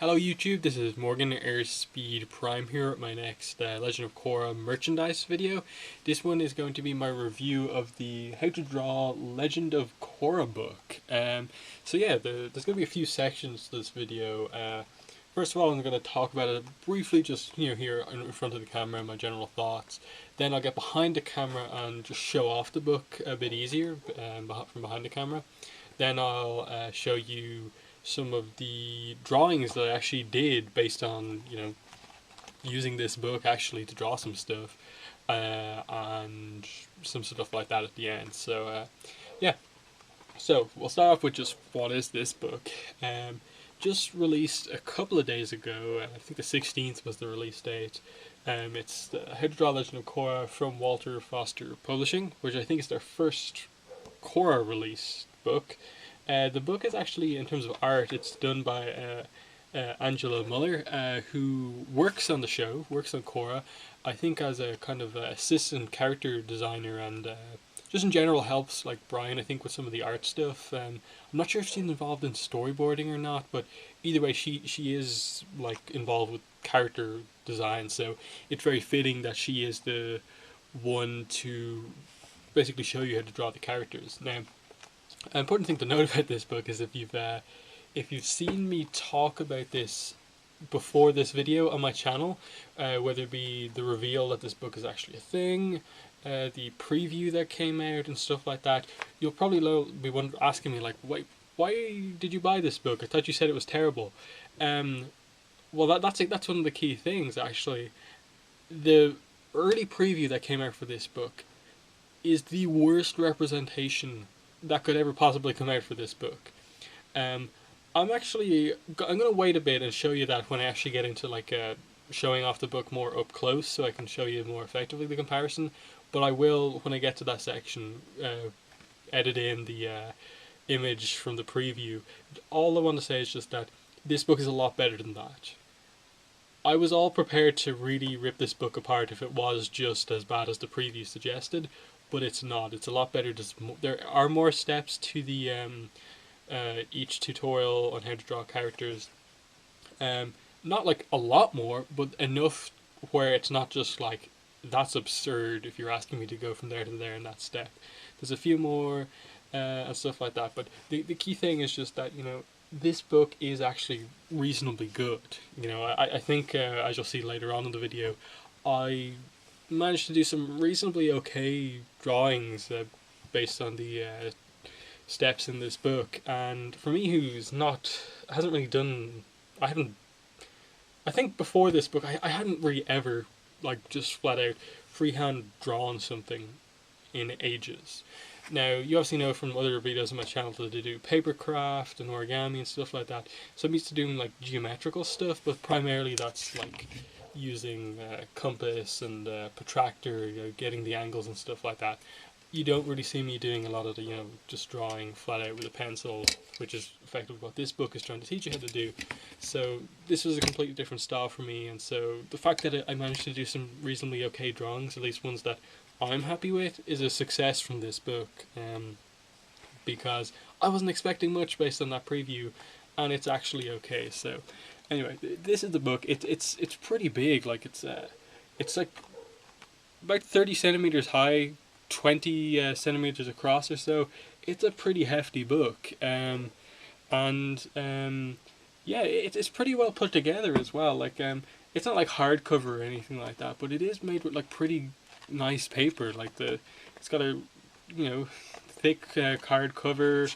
Hello YouTube, this is Morgan Airspeed Prime here at my next Legend of Korra merchandise video. This one is going to be my review of the How to Draw Legend of Korra book. So yeah, there's going to be a few sections to this video. First of all, I'm going to talk about it briefly, just here in front of the camera, my general thoughts. Then I'll get behind the camera and just show off the book a bit easier from behind the camera. Then I'll show you some of the drawings that I actually did based on, using this book actually to draw some stuff, and some stuff like that at the end. So, yeah. So, we'll start off with just what is this book. Just released a couple of days ago, I think the 16th was the release date. It's the How to Draw Legend of Korra from Walter Foster Publishing, which I think is their first Korra release book. The book is actually, in terms of art, it's done by Angela Muller, who works on the show, works on Korra, I think as a kind of assistant character designer, and just in general helps like Brian, I think, with some of the art stuff. I'm not sure if she's involved in storyboarding or not, but either way, she is like involved with character design, so it's very fitting that she is the one to basically show you how to draw the characters. Now, an important thing to note about this book is if you've seen me talk about this before this video on my channel, whether it be the reveal that this book is actually a thing, the preview that came out and stuff like that, you'll probably be asking me like, why did you buy this book? I thought you said it was terrible. Well, that's one of the key things actually. The early preview that came out for this book is the worst representation that could ever possibly come out for this book. I'm going to wait a bit and show you that when I actually get into like showing off the book more up close, so I can show you more effectively the comparison. But I will, when I get to that section, edit in the image from the preview. All I want to say is just that this book is a lot better than that. I was all prepared to really rip this book apart if it was just as bad as the preview suggested, but it's not. It's a lot better. There are more steps to the each tutorial on how to draw characters. Not like a lot more, but enough where it's not just like, that's absurd if you're asking me to go from there to there in that step. There's a few more and stuff like that, but the key thing is just that, this book is actually reasonably good. I think, as you'll see later on in the video, I managed to do some reasonably okay drawings based on the steps in this book. And for me, hasn't really done, I think before this book, I hadn't really ever like just flat out freehand drawn something in ages. Now, you obviously know from other videos on my channel that I do papercraft and origami and stuff like that. So I'm used to doing like geometrical stuff, but primarily that's like using compass and protractor, getting the angles and stuff like that. You don't really see me doing a lot of the, just drawing flat out with a pencil, which is effectively what this book is trying to teach you how to do. So this was a completely different style for me, and so the fact that I managed to do some reasonably okay drawings, at least ones that I'm happy with, is a success from this book, because I wasn't expecting much based on that preview, and it's actually okay. So anyway, this is the book. It's pretty big. Like it's like about 30 centimeters high, 20 centimeters across or so. It's a pretty hefty book, yeah, it's pretty well put together as well. Like it's not like hardcover or anything like that, but it is made with like pretty nice paper. Like it's got a thick card cover.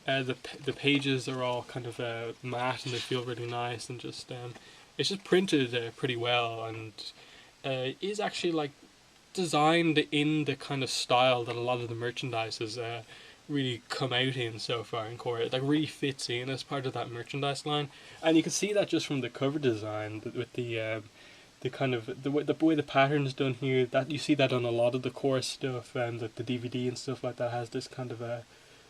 The pages are all kind of matte and they feel really nice, and just it's just printed pretty well, and is actually like designed in the kind of style that a lot of the merchandise has really come out in so far in Korra. It like really fits in as part of that merchandise line, and you can see that just from the cover design with the kind of the way the pattern's done here. That you see that on a lot of the Korra stuff, and the DVD and stuff like that has this kind of a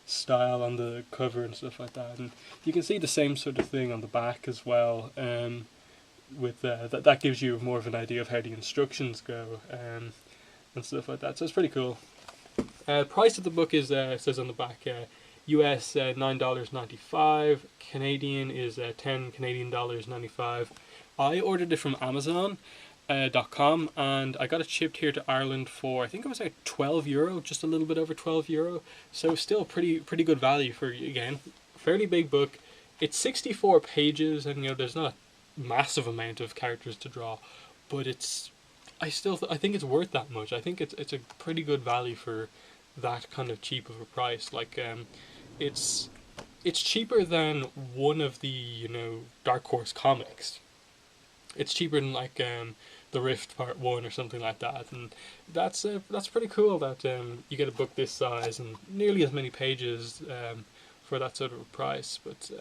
style on the cover and stuff like that, and you can see the same sort of thing on the back as well. With that gives you more of an idea of how the instructions go, and stuff like that. So it's pretty cool. Price of the book is it says on the back, US $9.95, Canadian is 10 Canadian dollars 95. I ordered it from Amazon.com, and I got it shipped here to Ireland for, I think it was like €12, just a little bit over €12. So still pretty good value for, again, fairly big book. It's 64 pages, and there's not a massive amount of characters to draw, but I think it's worth that much. I think it's a pretty good value for that kind of cheap of a price. Like it's cheaper than one of the Dark Horse comics. It's cheaper than like the Rift Part 1 or something like that, and that's pretty cool that you get a book this size and nearly as many pages for that sort of a price. But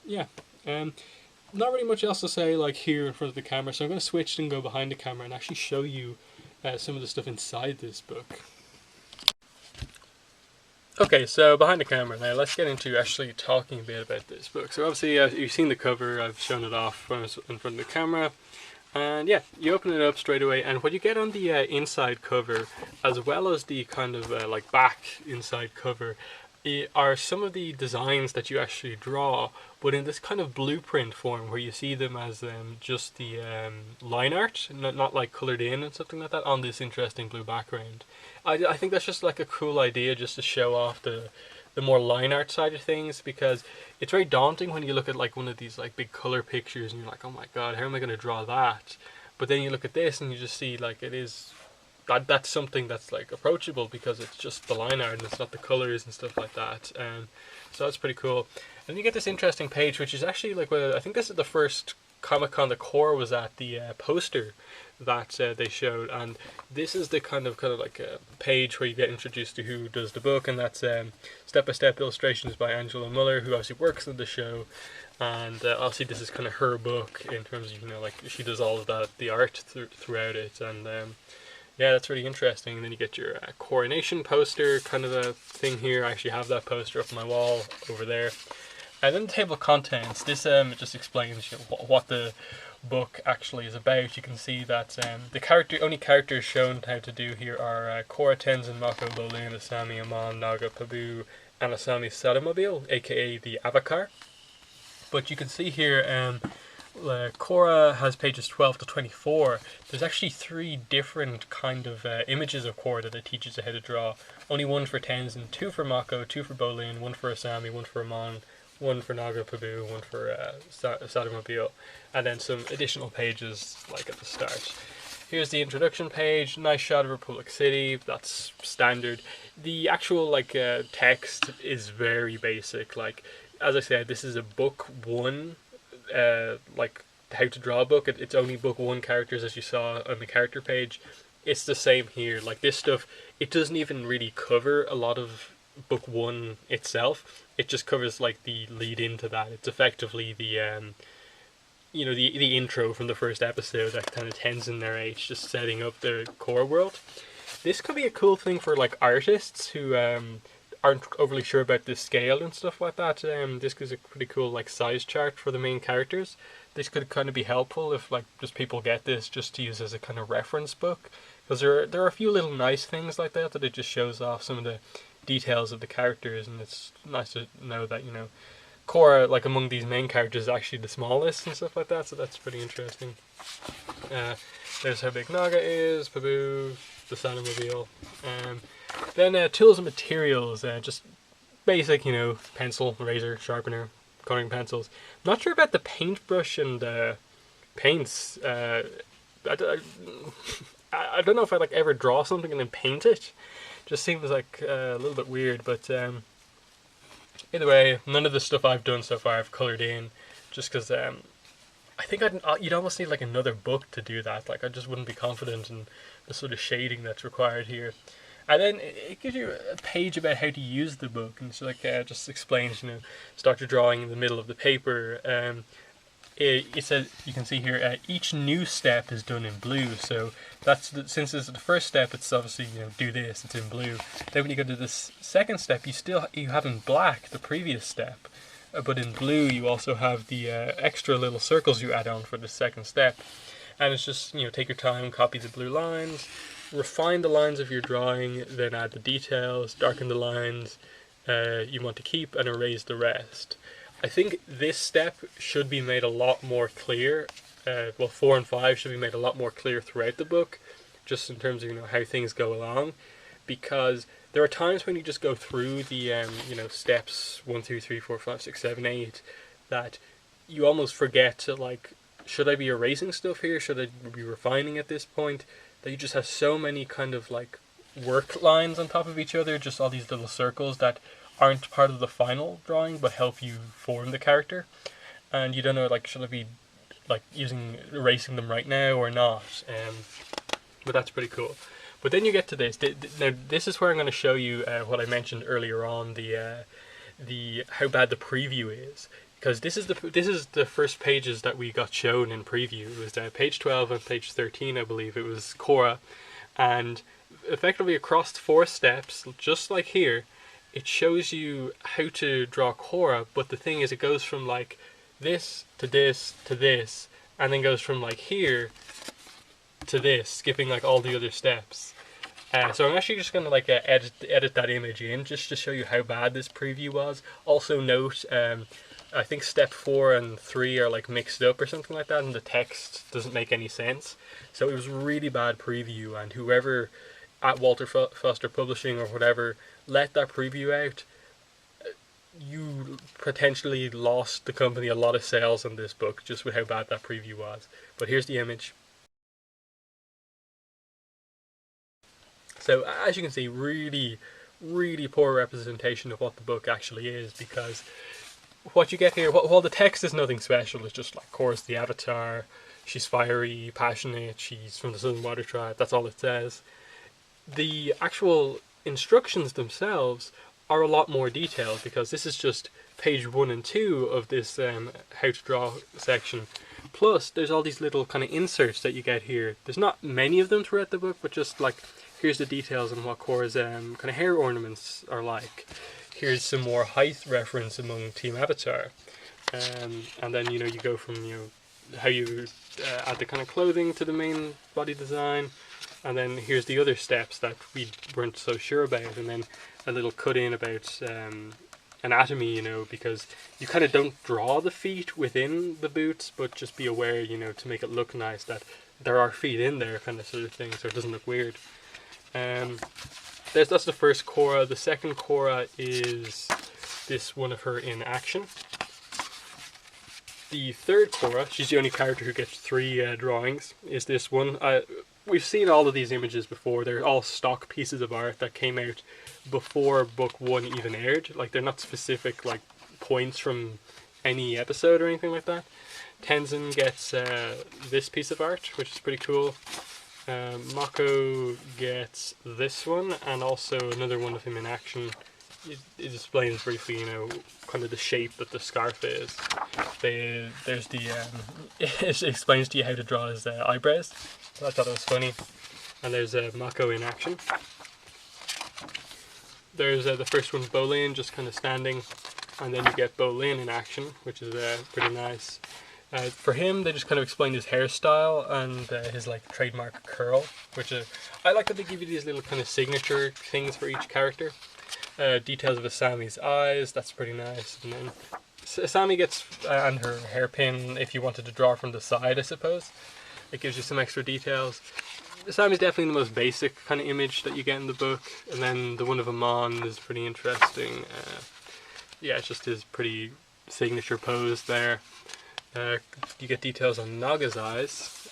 yeah, not really much else to say like here in front of the camera, so I'm going to switch and go behind the camera and actually show you some of the stuff inside this book. Okay, so behind the camera now, let's get into actually talking a bit about this book. So obviously you've seen the cover, I've shown it off when I was in front of the camera, and yeah, you open it up straight away, and what you get on the inside cover, as well as the kind of like back inside cover, are some of the designs that you actually draw, but in this kind of blueprint form where you see them as just the line art, not like coloured in and something like that, on this interesting blue background. I think that's just like a cool idea, just to show off the more line art side of things, because it's very daunting when you look at like one of these like big colour pictures and you're like, oh my god, how am I going to draw that? But then you look at this and you just see like it is that's something that's like approachable, because it's just the line art and it's not the colours and stuff like that. So that's pretty cool. And you get this interesting page, which is actually like, I think this is the first Comic-Con that Korra was at, the poster that they showed, and this is the kind of like a page where you get introduced to who does the book, and that's step-by-step illustrations by Angela Muller, who obviously works on the show. And obviously this is kind of her book in terms of like she does all of that, the art throughout it, and yeah, that's really interesting. And then you get your coronation poster kind of a thing here. I actually have that poster up on my wall over there. And then the table of contents. This just explains what the book actually is about. You can see that the only characters shown how to do here are Korra, Tenzin, Mako, Bolin, Asami, Amon, Naga, Pabu, and Asami's Satomobile, aka the Avatar. But you can see here Korra has pages 12 to 24. There's actually 3 different kind of images of Korra that it teaches you how to draw. Only one for Tenzin, 2 for Mako, 2 for Bolin, 1 for Asami, 1 for Amon, 1 for Naga, Pabu, 1 for Satomobile, and then some additional pages like at the start. Here's the introduction page, nice shot of Republic City, that's standard. The actual like text is very basic. Like, as I said, this is a book 1 like how to draw a book. It's only book 1 characters, as you saw on the character page. It's the same here. Like, this stuff, it doesn't even really cover a lot of book 1 itself. It just covers like the lead into that. It's effectively the the intro from the first episode that kind of Tenzin narrates, just setting up the core world. This could be a cool thing for like artists who aren't overly sure about the scale and stuff like that. This is a pretty cool like size chart for the main characters. This could kind of be helpful if like just people get this just to use as a kind of reference book, because there are a few little nice things like that it just shows off some of the details of the characters, and it's nice to know that Korra, like among these main characters, is actually the smallest and stuff like that, so that's pretty interesting. There's how big Naga is, Pabu, the Satomobile. Then tools and materials, just basic, pencil, razor, sharpener, coloring pencils. Not sure about the paintbrush and paints. I don't know if I'd like ever draw something and then paint it. Just seems like a little bit weird, but either way, none of the stuff I've done so far I've coloured in, just because I think you'd almost need like another book to do that. Like, I just wouldn't be confident in the sort of shading that's required here. And then it gives you a page about how to use the book, and so like just explains, start your drawing in the middle of the paper. It says, you can see here, each new step is done in blue. So since this is the first step, it's obviously do this, it's in blue. Then when you go to this second step, you have in black the previous step, but in blue you also have the extra little circles you add on for the second step. And it's just take your time, copy the blue lines, refine the lines of your drawing, then add the details, darken the lines, you want to keep and erase the rest. I think this step should be made a lot more clear. Well, 4 and 5 should be made a lot more clear throughout the book, just in terms of how things go along, because there are times when you just go through the steps 1, 2, 3, 4, 5, 6, 7, 8 that you almost forget to, like, should I be erasing stuff here? Should I be refining at this point? That you just have so many kind of like work lines on top of each other, just all these little circles that aren't part of the final drawing but help you form the character, and you don't know, like, should I be like erasing them right now or not? But that's pretty cool. But then you get to this. Now this is where I'm going to show you what I mentioned earlier on, the how bad the preview is, because this is the first pages that we got shown in preview. It was page 12 and page 13, I believe. It was Korra, and effectively across 4 steps, just like here, it shows you how to draw Korra. But the thing is, it goes from like this to this to this, and then goes from like here to this, skipping like all the other steps. So I'm actually just going to like edit that image in just to show you how bad this preview was. Also note, I think step 4 and 3 are like mixed up or something like that, and the text doesn't make any sense. So it was really bad preview, and whoever at Walter Foster Publishing or whatever let that preview out, you potentially lost the company a lot of sales on this book just with how bad that preview was. But here's the image. So as you can see, really, really poor representation of what the book actually is, because what you get here, while the text is nothing special, it's just like Korra's the Avatar, she's fiery, passionate, she's from the Southern Water Tribe, that's all it says. The actual instructions themselves are a lot more detailed, because this is just page 1 and 2 of this how to draw section. Plus, there's all these little kind of inserts that you get here. There's not many of them throughout the book, but just like, here's the details on what Korra's kind of hair ornaments are like. Here's some more height reference among Team Avatar. And then, you go from, how you add the kind of clothing to the main body design. And then here's the other steps that we weren't so sure about. And then a little cut in about anatomy, because you kind of don't draw the feet within the boots, but just be aware, to make it look nice, that there are feet in there, kind of sort of thing, so it doesn't look weird. That's the first Korra. The second Korra is this one of her in action. The third Korra, she's the only character who gets 3 drawings, is this one. We've seen all of these images before. They're all stock pieces of art that came out before book 1 even aired. Like, they're not specific like points from any episode or anything like that. Tenzin gets this piece of art, which is pretty cool. Mako gets this one, and also another one of him in action. It explains briefly, kind of the shape that the scarf is. There's the it explains to you how to draw his eyebrows. I thought it was funny. And there's Mako in action. There's the first one, Bolin, just kind of standing, and then you get Bolin in action, which is pretty nice. For him, they just kind of explain his hairstyle and his like trademark curl, which I like that they give you these little kind of signature things for each character. Details of Asami's eyes, that's pretty nice. And then Asami gets and her hairpin, if you wanted to draw from the side, I suppose. It gives you some extra details. Asami's definitely the most basic kind of image that you get in the book, and then the one of Amon is pretty interesting. Yeah, it's just his pretty signature pose there. You get details on Naga's eyes,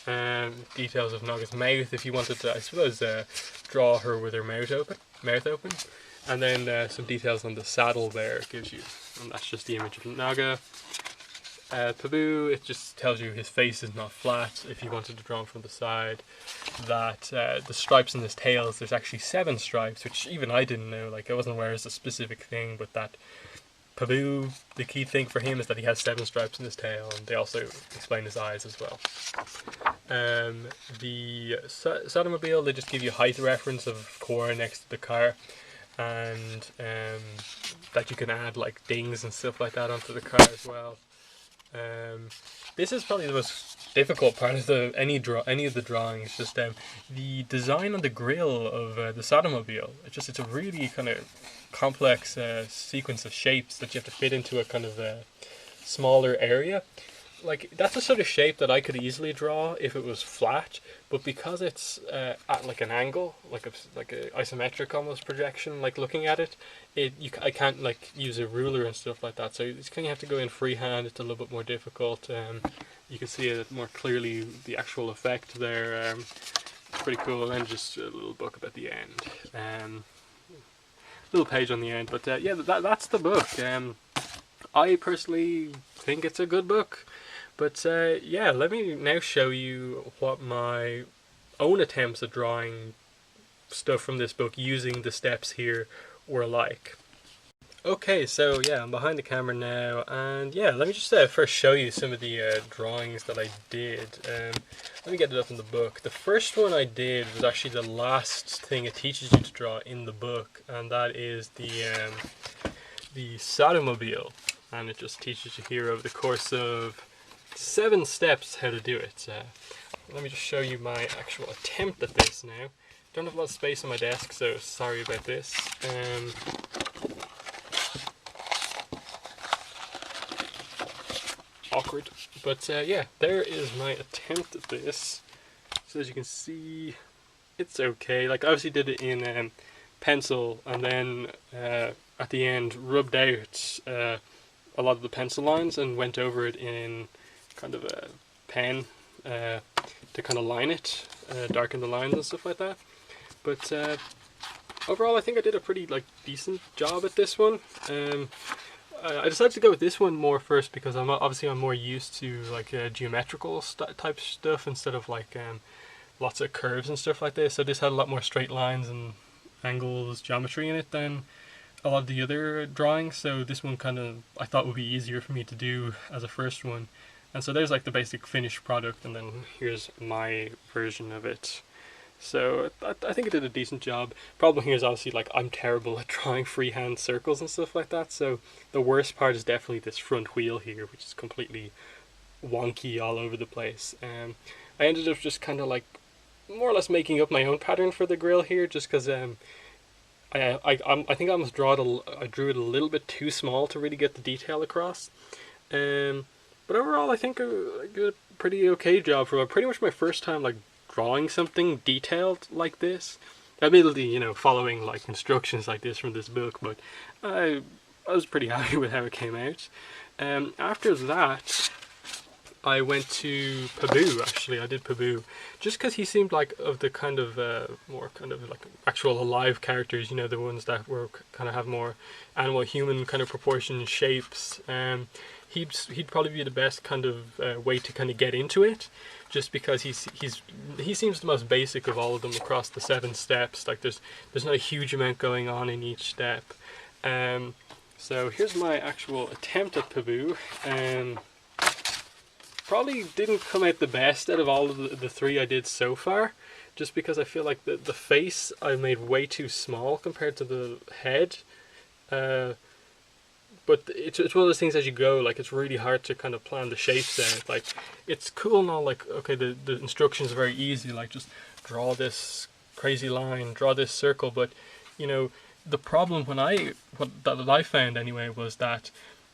details of Naga's mouth if you wanted to, I suppose, draw her with her mouth open, and then some details on the saddle there it gives you, and that's just the image of Naga. Pabu, it just tells you his face is not flat if you wanted to draw him from the side. That the stripes in his tails, there's actually 7 stripes, which even I didn't know, like I wasn't aware it's a specific thing, but that Pabu, the key thing for him is that he has 7 stripes in his tail, and they also explain his eyes as well. The Satomobile, they just give you height reference of Korra next to the car, and that you can add like dings and stuff like that onto the car as well. This is probably the most difficult part of any of the drawings. Just the design on the grill of the Sodomobile. It's a really kind of complex sequence of shapes that you have to fit into a kind of smaller area. Like, that's the sort of shape that I could easily draw if it was flat, but because it's at like an angle, like a isometric almost projection, like looking at it, I can't like use a ruler and stuff like that. So it's kind of have to go in freehand. It's a little bit more difficult. You can see it more clearly, the actual effect there. It's pretty cool. And just a little book at the end. Little page on the end, but yeah, that's the book. I personally think it's a good book. But yeah, let me now show you what my own attempts at drawing stuff from this book using the steps here were like. Okay, so yeah, I'm behind the camera now, and yeah, let me just first show you some of the drawings that I did. Let me get it up in the book. The first one I did was actually the last thing it teaches you to draw in the book, and that is the Sodomobile, and it just teaches you here over the course of 7 steps how to do it. Let me just show you my actual attempt at this now. Don't have a lot of space on my desk, so sorry about this. Awkward. But yeah, there is my attempt at this. So as you can see, it's okay. Like, I obviously did it in pencil, and then at the end rubbed out a lot of the pencil lines and went over it in kind of a pen to kind of line it, darken the lines and stuff like that. But overall, I think I did a pretty decent job at this one. I decided to go with this one more first because I'm more used to geometrical type stuff instead of lots of curves and stuff like this. So this had a lot more straight lines and angles, geometry in it than a lot of the other drawings. So this one I thought would be easier for me to do as a first one. And so there's the basic finished product, and then here's my version of it. So I think I did a decent job. Problem here is obviously I'm terrible at drawing freehand circles and stuff like that. So the worst part is definitely this front wheel here, which is completely wonky all over the place. I ended up just kind of more or less making up my own pattern for the grill here, just because I think I almost I drew it a little bit too small to really get the detail across. But overall, I think I did a pretty okay job for pretty much my first time drawing something detailed like this. Admittedly, following instructions like this from this book, but I was pretty happy with how it came out. After that, I went to Pabu. Actually, I did Pabu just because he seemed of the kind of more kind of actual alive characters. The ones that were kind of have more animal human kind of proportion shapes. He'd probably be the best kind of way to kind of get into it, just because he seems the most basic of all of them across the 7 steps. There's not a huge amount going on in each step. So here's my actual attempt at Pabu. Probably didn't come out the best out of all of the 3 I did so far, just because I feel like the face I made way too small compared to the head. But it's one of those things as you go, it's really hard to kind of plan the shapes out. It's cool and all, okay, the instructions are very easy, just draw this crazy line, draw this circle, but, the problem that I found anyway was that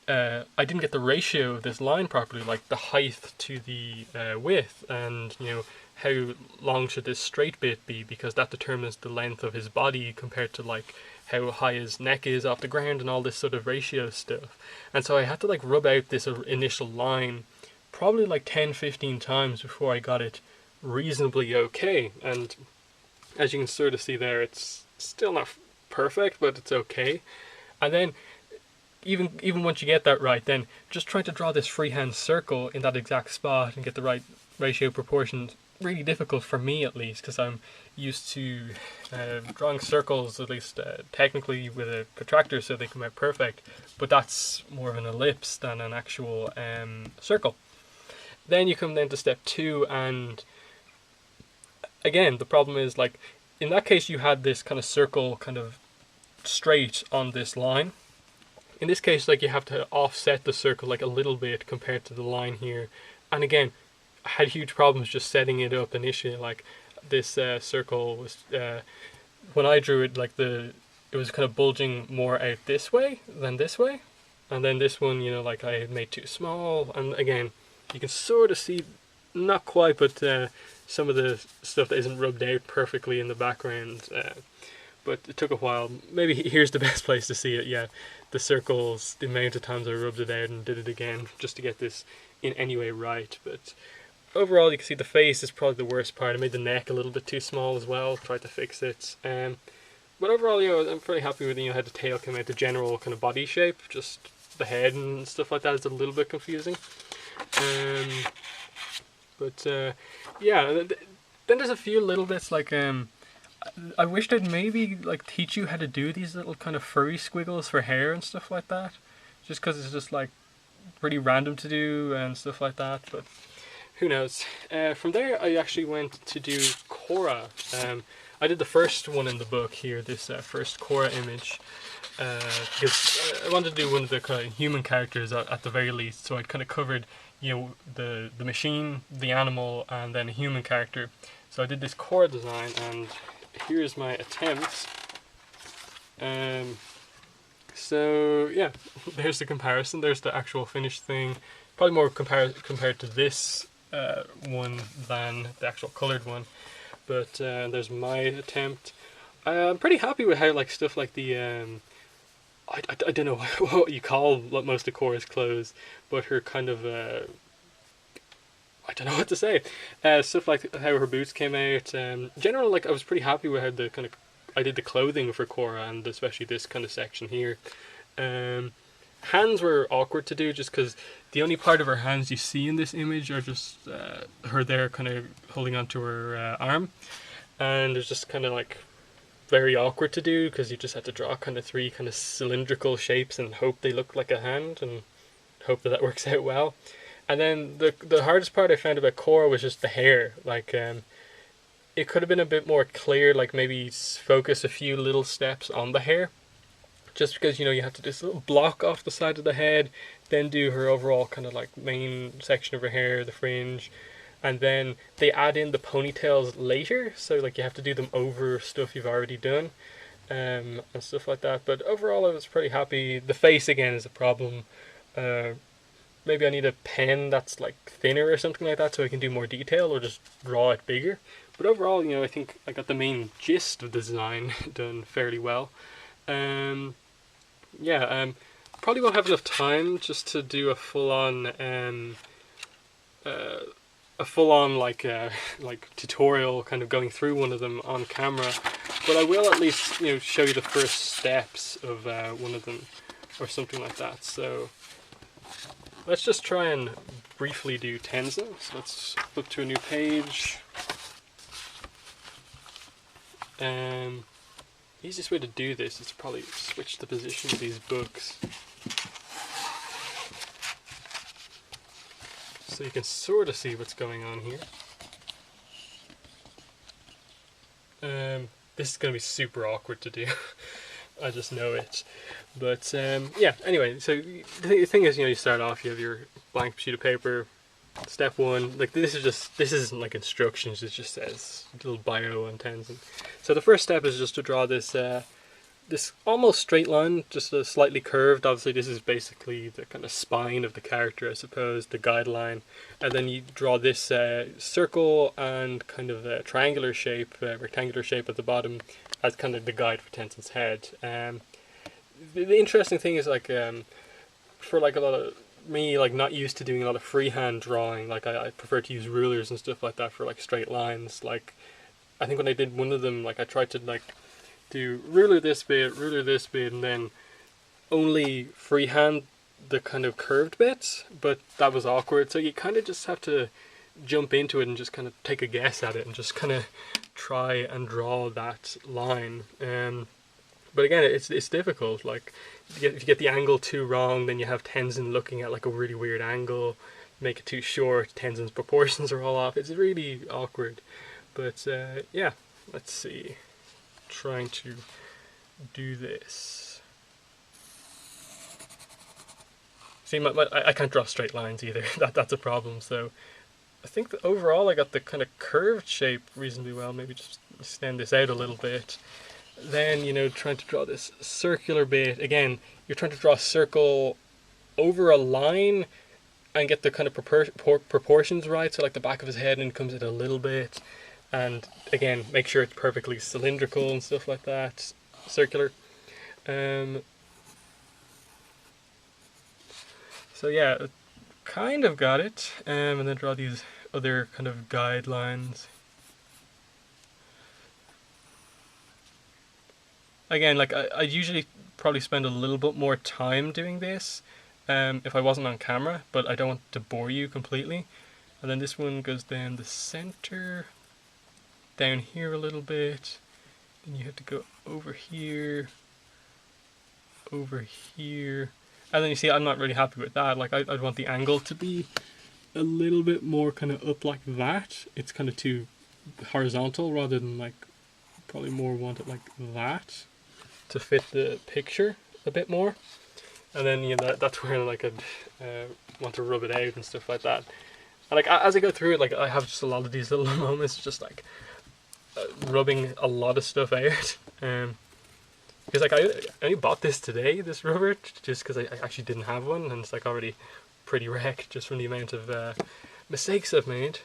I didn't get the ratio of this line properly, the height to the width, and, how long should this straight bit be, because that determines the length of his body compared to, how high his neck is off the ground and all this sort of ratio stuff. And so I had to rub out this initial line probably 10-15 times before I got it reasonably okay. And as you can sort of see there, it's still not perfect, but it's okay. And then even once you get that right, then just trying to draw this freehand circle in that exact spot and get the right ratio proportions, really difficult for me at least, because I'm used to drawing circles, at least technically, with a protractor so they come out perfect, but that's more of an ellipse than an actual circle. Then you come down to step 2, and again the problem is in that case you had this kind of circle kind of straight on this line, In this case, like, you have to offset the circle like a little bit compared to the line here. And again, I had huge problems just setting it up initially. Like, this circle was, when I drew it, like, it was kind of bulging more out this way than this way. And then this one, you know, like, I had made too small. And again, you can sort of see, not quite, but some of the stuff that isn't rubbed out perfectly in the background. But it took a while. Maybe here's the best place to see it. Yeah, the circles, the amount of times I rubbed it out and did it again just to get this in any way right. But overall, you can see the face is probably the worst part. I made the neck a little bit too small as well. Tried to fix it. But overall, you know, I'm pretty happy with, you know, how the tail came out. The general kind of body shape, just the head and stuff like that is a little bit confusing. Yeah. Then there's a few little bits like I wished I'd maybe like teach you how to do these little kind of furry squiggles for hair and stuff like that. Just because it's just like pretty random to do and stuff like that. But who knows? From there, I actually went to do Korra. I did the first one in the book here, this first Korra image, because I wanted to do one of the kind of human characters at the very least. So I kind of covered, you know, the machine, the animal, and then a human character. So I did this Korra design, and here's my attempt. So yeah, there's the comparison. There's the actual finished thing. Probably more compared to this one than the actual colored one. But there's my attempt. I'm pretty happy with how, like, stuff like the I don't know what you call most of Korra's clothes, but her kind of I don't know what to say. Stuff like how her boots came out. In general, like, I was pretty happy with how the kind of I did the clothing for Korra, and especially this kind of section here. Hands were awkward to do just because the only part of her hands you see in this image are just her there kind of holding onto her arm, and it's just kind of like very awkward to do because you just had to draw kind of three kind of cylindrical shapes and hope they look like a hand and hope that works out well. And then the hardest part I found about Korra was just the hair. Like, it could have been a bit more clear, like maybe focus a few little steps on the hair. Just because, you know, you have to do this little block off the side of the head, then do her overall kind of like main section of her hair, the fringe, and then they add in the ponytails later, so like you have to do them over stuff you've already done, and stuff like that. But overall I was pretty happy. The face again is a problem. Maybe I need a pen that's like thinner or something like that so I can do more detail or just draw it bigger. But overall, you know, I think I got the main gist of the design done fairly well. Probably won't have enough time just to do a full-on like tutorial kind of going through one of them on camera, but I will at least, you know, show you the first steps of one of them or something like that. So let's just try and briefly do Tenzin. So let's flip to a new page. Easiest way to do this is to probably switch the position of these books so you can sort of see what's going on here. This is going to be super awkward to do. I just know it. But yeah, anyway, so the thing is, you know, you start off, you have your blank sheet of paper. Step one, like this isn't like instructions, it just says a little bio on Tenzin. So the first step is just to draw this this almost straight line, just a slightly curved. Obviously this is basically the kind of spine of the character, I suppose, the guideline. And then you draw this circle and kind of a triangular shape, rectangular shape at the bottom as kind of the guide for Tenzin's head. The interesting thing is, like, for like a lot of me, like, not used to doing a lot of freehand drawing, like I prefer to use rulers and stuff like that for like straight lines. Like, I think when I did one of them, like I tried to like do ruler this bit, and then only freehand the kind of curved bits, but that was awkward, so you kind of just have to jump into it and just kind of take a guess at it and just kind of try and draw that line. But again, it's difficult. Like, if you get the angle too wrong, then you have Tenzin looking at like a really weird angle. Make it too short, Tenzin's proportions are all off. It's really awkward. But yeah, let's see. Trying to do this. See, I can't draw straight lines either. That's a problem. So I think that overall I got the kind of curved shape reasonably well. Maybe just extend this out a little bit. Then, you know, trying to draw this circular bit. Again, you're trying to draw a circle over a line and get the kind of proportions right. So like the back of his head and comes in a little bit. And again, make sure it's perfectly cylindrical and stuff like that. Circular. So yeah, kind of got it. And then draw these other kind of guidelines. Again, like I'd usually probably spend a little bit more time doing this if I wasn't on camera, but I don't want to bore you completely. And then this one goes down the center, down here a little bit, then you have to go over here, and then you see I'm not really happy with that. Like I'd want the angle to be a little bit more kind of up like that. It's kind of too horizontal rather than like, probably more want it like that to fit the picture a bit more. And then, you know, that's where like I'd want to rub it out and stuff like that. And like as I go through it, like I have just a lot of these little moments, just like rubbing a lot of stuff out. Because like I only bought this today, this rubber, just because I actually didn't have one, and it's like already pretty wrecked just from the amount of mistakes I've made.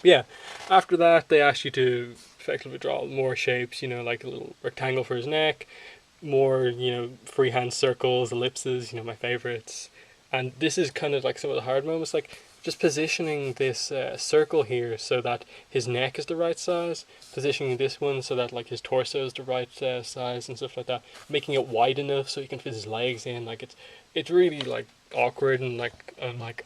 Yeah, after that they ask you to effectively draw more shapes, you know, like a little rectangle for his neck, more, you know, freehand circles, ellipses, you know, my favorites. And this is kind of like some of the hard moments, like just positioning this circle here so that his neck is the right size, positioning this one so that like his torso is the right size and stuff like that, making it wide enough so he can fit his legs in. Like it's really like awkward, and like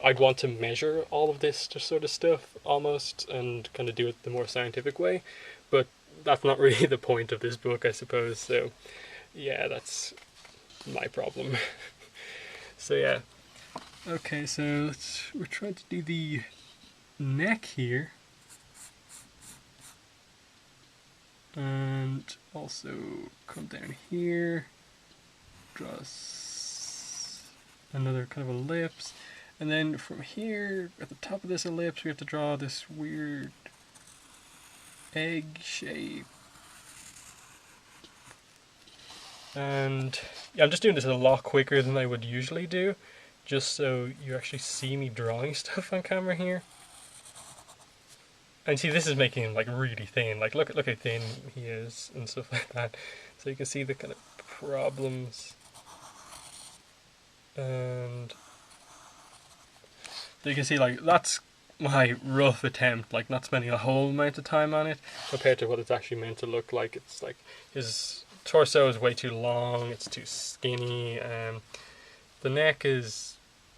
I'd want to measure all of this sort of stuff almost and kind of do it the more scientific way, but that's not really the point of this book, I suppose. So yeah, that's my problem. So yeah, okay, so we're trying to do the neck here, and also come down here, draw another kind of ellipse, and then from here at the top of this ellipse we have to draw this weird egg shape. And yeah, I'm just doing this a lot quicker than I would usually do, just so you actually see me drawing stuff on camera here. And see, this is making him like really thin. Like look how thin he is and stuff like that. So you can see the kind of problems. And so you can see, like, that's my rough attempt, like not spending a whole amount of time on it compared to what it's actually meant to look like. It's like his torso is way too long, it's too skinny, the neck is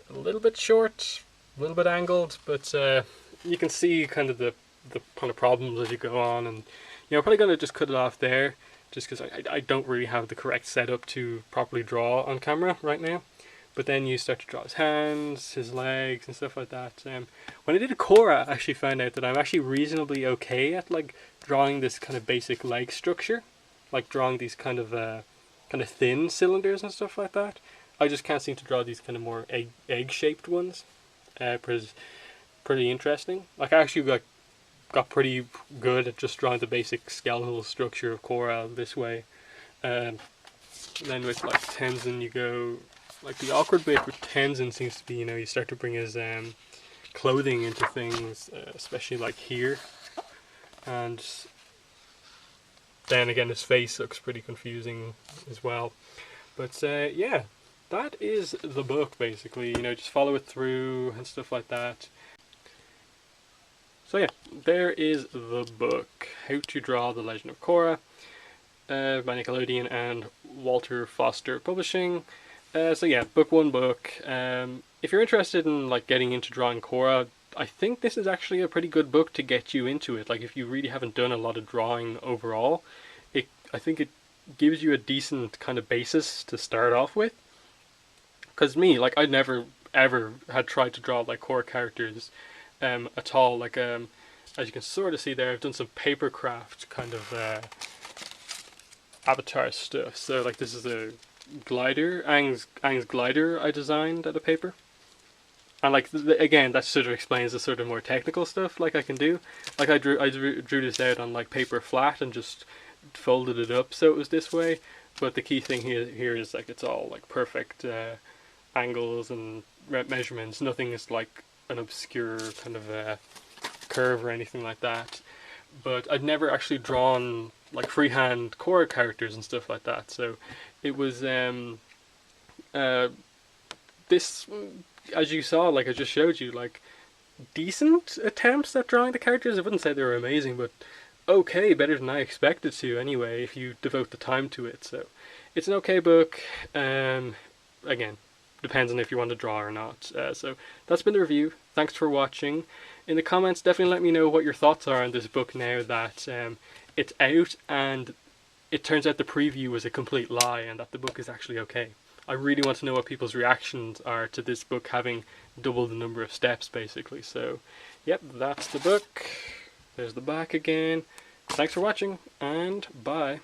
a little bit short, a little bit angled, but you can see kind of the kind of problems as you go on. And you know, I'm probably going to just cut it off there just because I don't really have the correct setup to properly draw on camera right now. But then you start to draw his hands, his legs, and stuff like that. When I did Korra, I actually found out that I'm actually reasonably okay at like drawing this kind of basic leg structure, like drawing these kind of thin cylinders and stuff like that. I just can't seem to draw these kind of more egg-shaped ones. Pretty interesting. Like I actually got pretty good at just drawing the basic skeletal structure of Korra this way. Then with like Tenzin, you go. Like the awkward bit with Tenzin seems to be, you know, you start to bring his clothing into things, especially like here, and then again his face looks pretty confusing as well. But yeah, that is the book basically. You know, just follow it through and stuff like that. So yeah, there is the book, How to Draw the Legend of Korra, by Nickelodeon and Walter Foster Publishing. So yeah, book. If you're interested in like getting into drawing Korra, I think this is actually a pretty good book to get you into it. Like if you really haven't done a lot of drawing overall, I think it gives you a decent kind of basis to start off with. Because me, like I never ever had tried to draw like Korra characters at all. Like as you can sort of see there, I've done some paper craft kind of avatar stuff. So like this is a glider, Aang's glider I designed out of paper. And like again, that sort of explains the sort of more technical stuff like I can do. Like I drew this out on like paper flat and just folded it up so it was this way. But the key thing here is like it's all like perfect angles and measurements. Nothing is like an obscure kind of curve or anything like that. But I'd never actually drawn like freehand Korra characters and stuff like that. So it was this, as you saw, like I just showed you, like decent attempts at drawing the characters. I wouldn't say they were amazing, but okay, better than I expected to anyway, if you devote the time to it. So it's an okay book. Again, depends on if you want to draw or not. So that's been the review. Thanks for watching. In the comments, definitely let me know what your thoughts are on this book now that it's out and it turns out the preview was a complete lie and that the book is actually okay. I really want to know what people's reactions are to this book having double the number of steps, basically. So, yep, that's the book. There's the back again. Thanks for watching, and bye.